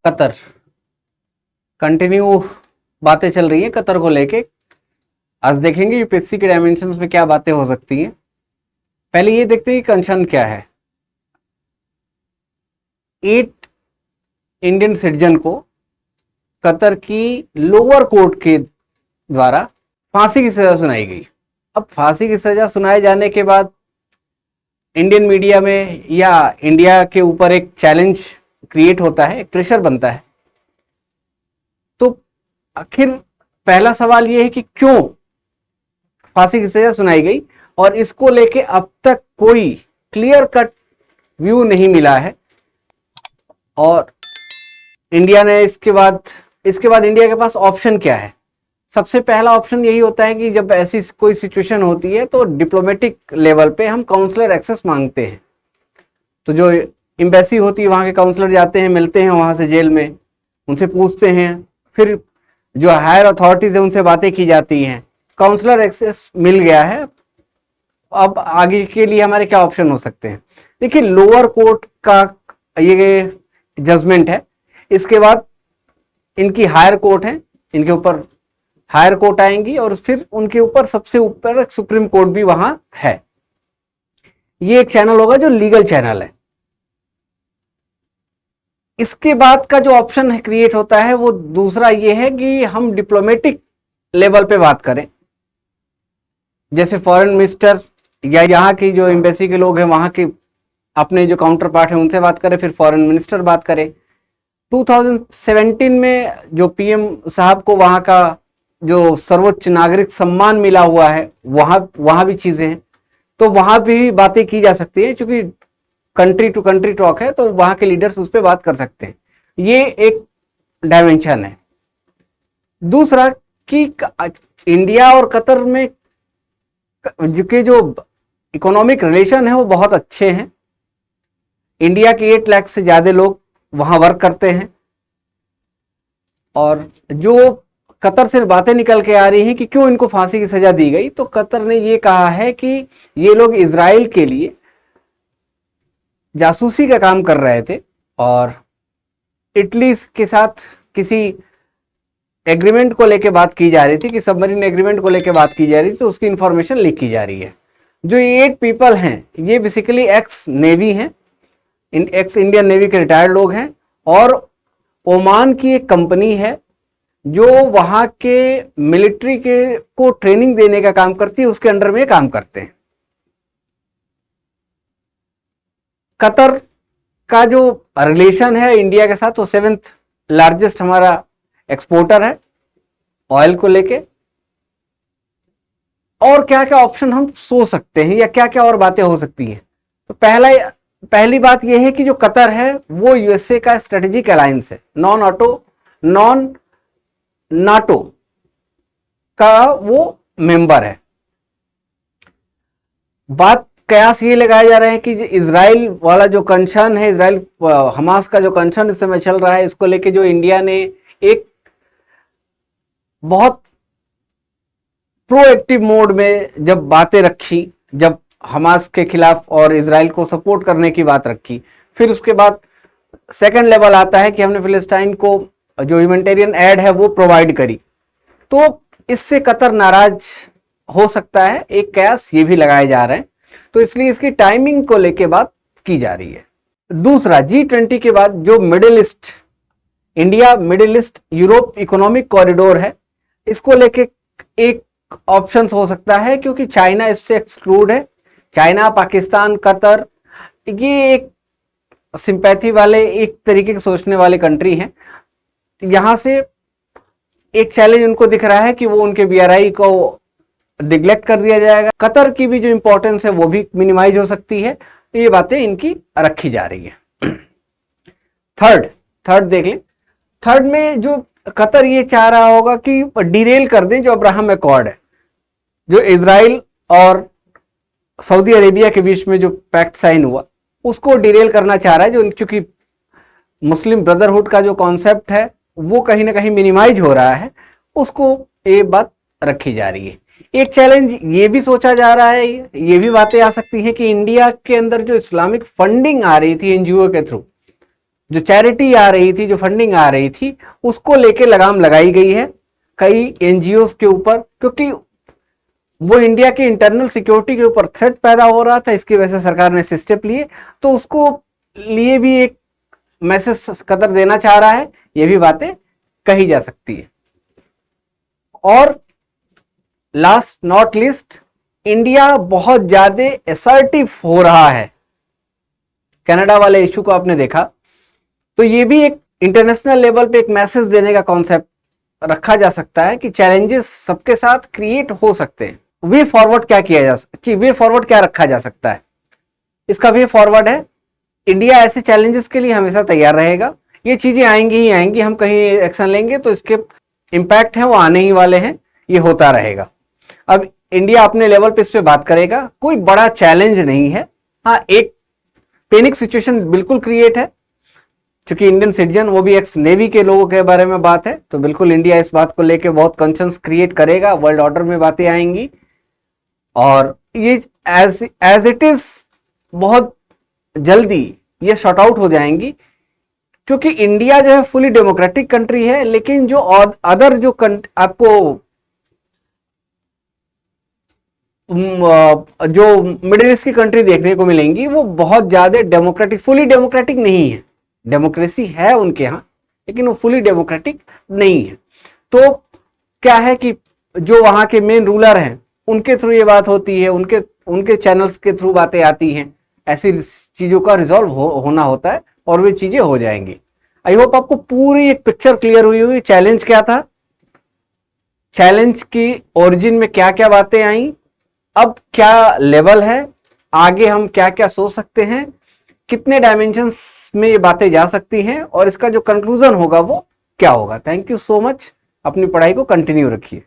Qatar continue बातें चल रही है कतर को लेके। आज देखेंगे यूपीएससी के डायमेंशंस में क्या बातें हो सकती हैं। पहले ये देखते हैं कि कंसर्न क्या है। 8 इंडियन सिटीजन को कतर की लोअर कोर्ट के द्वारा फांसी की सजा सुनाई गई। अब फांसी की सजा सुनाए जाने के बाद इंडियन मीडिया में या इंडिया के ऊपर एक चैलेंज क्रिएट होता है, एक प्रेशर बनता है। तो आखिर पहला सवाल यह है कि क्यों फांसी की सजा सुनाई गई, और इसको लेके अब तक कोई क्लियर कट व्यू नहीं मिला है। और इंडिया ने इसके बाद इंडिया के पास ऑप्शन क्या है। सबसे पहला ऑप्शन यही होता है कि जब ऐसी कोई सिचुएशन होती है तो डिप्लोमेटिक लेवल पे हम काउंसलर एक्सेस मांगते हैं। तो जो एम्बेसी होती है वहाँ के काउंसलर जाते हैं, मिलते हैं वहाँ से जेल में, उनसे पूछते हैं, फिर जो हायर अथॉरिटीज है उनसे बातें की जाती हैं। काउंसलर एक्सेस मिल गया है, अब आगे के लिए हमारे क्या ऑप्शन हो सकते हैं। देखिए, लोअर कोर्ट का ये जजमेंट है, इसके बाद इनकी हायर कोर्ट है, इनके ऊपर हायर कोर्ट आएंगी और फिर उनके ऊपर सबसे ऊपर सुप्रीम कोर्ट भी वहां है। ये एक चैनल होगा जो लीगल चैनल है। इसके बाद का जो ऑप्शन है क्रिएट होता है वो दूसरा ये है कि हम डिप्लोमेटिक लेवल पे बात करें, जैसे फॉरेन मिनिस्टर या यहाँ की जो एम्बेसी के लोग हैं वहां के अपने जो काउंटर पार्ट है उनसे बात करें, फिर फॉरेन मिनिस्टर बात करें। 2017 में जो पीएम साहब को वहां का जो सर्वोच्च नागरिक सम्मान मिला हुआ है वहां भी चीजें हैं, तो वहां भी बातें की जा सकती है। क्योंकि कंट्री टू कंट्री टॉक है तो वहां के लीडर्स उस पर बात कर सकते हैं। ये एक डायमेंशन है। दूसरा कि इंडिया और कतर में जो इकोनॉमिक रिलेशन है वो बहुत अच्छे हैं। इंडिया के 8 लाख से ज्यादा लोग वहां वर्क करते हैं, और जो कतर से बातें निकल के आ रही हैं कि क्यों इनको फांसी की सजा दी गई, तो कतर ने ये कहा है कि ये लोग इजराइल के लिए जासूसी का काम कर रहे थे और इटली के साथ किसी एग्रीमेंट को लेके बात की जा रही थी, कि सबमरीन एग्रीमेंट को लेके बात की जा रही थी, तो उसकी इंफॉर्मेशन लीक की जा रही है। जो ये 8 पीपल हैं ये बेसिकली एक्स नेवी हैं, एक्स इंडियन नेवी के रिटायर्ड लोग हैं, और ओमान की एक कंपनी है जो वहां के मिलिट्री के को ट्रेनिंग देने का काम करती है, उसके अंडर में काम करते हैं। कतर का जो रिलेशन है इंडिया के साथ वो 7th लार्जेस्ट हमारा एक्सपोर्टर है ऑयल को लेके। और क्या क्या ऑप्शन हम सोच सकते हैं या क्या क्या और बातें हो सकती हैं। तो पहली बात यह है कि जो कतर है वो यूएसए का स्ट्रेटेजिक अलायंस है, नॉन नाटो का वो मेंबर है। बात कयास ये लगाया जा रहा है कि इजराइल वाला जो कंसर्न है, इजराइल हमास का जो कंसर्न इस समय चल रहा है, इसको लेके जो इंडिया ने एक बहुत प्रोएक्टिव मोड में जब बातें रखी, जब हमास के खिलाफ और इजराइल को सपोर्ट करने की बात रखी, फिर उसके बाद सेकंड लेवल आता है कि हमने फिलिस्तीन को जो ह्यूमैनिटेरियन एड है वो प्रोवाइड करी, तो इससे कतर नाराज हो सकता है। एक कयास ये भी लगाए जा रहे हैं, तो इसलिए इसकी टाइमिंग को लेके बात की जा रही है। दूसरा, G20 के बाद जो middle east, India middle east Europe economic corridor है, इसको लेके एक ऑप्शन हो सकता है, क्योंकि चाइना इससे एक्सक्लूड है। चाइना, पाकिस्तान, कतर ये एक सिंपैथी वाले, एक तरीके के सोचने वाले कंट्री हैं। यहां से एक चैलेंज उनको दिख रहा है कि वो उनके BRI को निगलेक्ट कर दिया जाएगा। कतर की भी जो इंपॉर्टेंस है वो भी मिनिमाइज हो सकती है। तो ये बातें इनकी रखी जा रही है। थर्ड देख लें। थर्ड में जो कतर ये चाह रहा होगा कि डिरेल कर दें जो अब्राहम अकॉर्ड है, जो इजराइल और सऊदी अरेबिया के बीच में जो पैक्ट साइन हुआ, उसको डिरेल करना चाह रहा है। जो चूंकि मुस्लिम ब्रदरहुड का जो कॉन्सेप्ट है वो कहीं ना कहीं मिनिमाइज हो रहा है, उसको ये बात रखी जा रही है। एक चैलेंज ये भी सोचा जा रहा है, ये भी बातें आ सकती हैं कि इंडिया के अंदर जो इस्लामिक फंडिंग आ रही थी एनजीओ के थ्रू, जो चैरिटी आ रही थी, जो फंडिंग आ रही थी, उसको लेके लगाम लगाई गई है कई एनजीओज के ऊपर, क्योंकि वो इंडिया की इंटरनल सिक्योरिटी के ऊपर थ्रेट पैदा हो रहा था। इसकी वजह से सरकार ने स्टेप लिए, तो उसको लिए भी एक मैसेज कतर देना चाह रहा है, ये भी बातें कही जा सकती है। और लास्ट नॉट लिस्ट, इंडिया बहुत ज्यादा असर्टिव हो रहा है। कनाडा वाले इशू को आपने देखा, तो ये भी एक इंटरनेशनल लेवल पे एक मैसेज देने का कॉन्सेप्ट रखा जा सकता है कि चैलेंजेस सबके साथ क्रिएट हो सकते हैं। वे फॉरवर्ड क्या किया जा सकता, कि वे फॉरवर्ड क्या रखा जा सकता है? इसका वे फॉरवर्ड है, इंडिया ऐसे चैलेंजेस के लिए हमेशा तैयार रहेगा। ये चीजें आएंगी ही आएंगी, हम कहीं एक्शन लेंगे तो इसके इम्पैक्ट हैं वो आने ही वाले हैं, ये होता रहेगा। अब इंडिया अपने लेवल पे इस पे बात करेगा, कोई बड़ा चैलेंज नहीं है। हाँ, एक पैनिक सिचुएशन बिल्कुल क्रिएट है, क्योंकि इंडियन सिटीजन, वो भी एक्स नेवी के लोगों के बारे में बात है, तो बिल्कुल इंडिया इस बात को लेके बहुत कंसर्न्स क्रिएट करेगा, वर्ल्ड ऑर्डर में बातें आएंगी, और ये एज इट इज बहुत जल्दी ये शॉर्ट आउट हो जाएंगी, क्योंकि इंडिया जो है फुली डेमोक्रेटिक कंट्री है, लेकिन जो अदर जो आपको जो मिडिल ईस्ट की कंट्री देखने को मिलेंगी, वो बहुत ज्यादा डेमोक्रेटिक, फुली डेमोक्रेटिक नहीं है। डेमोक्रेसी है उनके यहाँ, लेकिन वो फुली डेमोक्रेटिक नहीं है। तो क्या है कि जो वहां के मेन रूलर हैं, उनके थ्रू ये बात होती है, उनके चैनल्स के थ्रू बातें आती हैं, ऐसी चीजों का रिजॉल्व होना होता है, और वे चीजें हो जाएंगी। आई होप आपको पूरी एक पिक्चर क्लियर हुई होगी। चैलेंज क्या था, चैलेंज की ओरिजिन में क्या क्या बातें आई, अब क्या लेवल है, आगे हम क्या क्या सोच सकते हैं, कितने डायमेंशंस में ये बातें जा सकती हैं, और इसका जो कंक्लूजन होगा वो क्या होगा। Thank you so much. अपनी पढ़ाई को कंटिन्यू रखिए।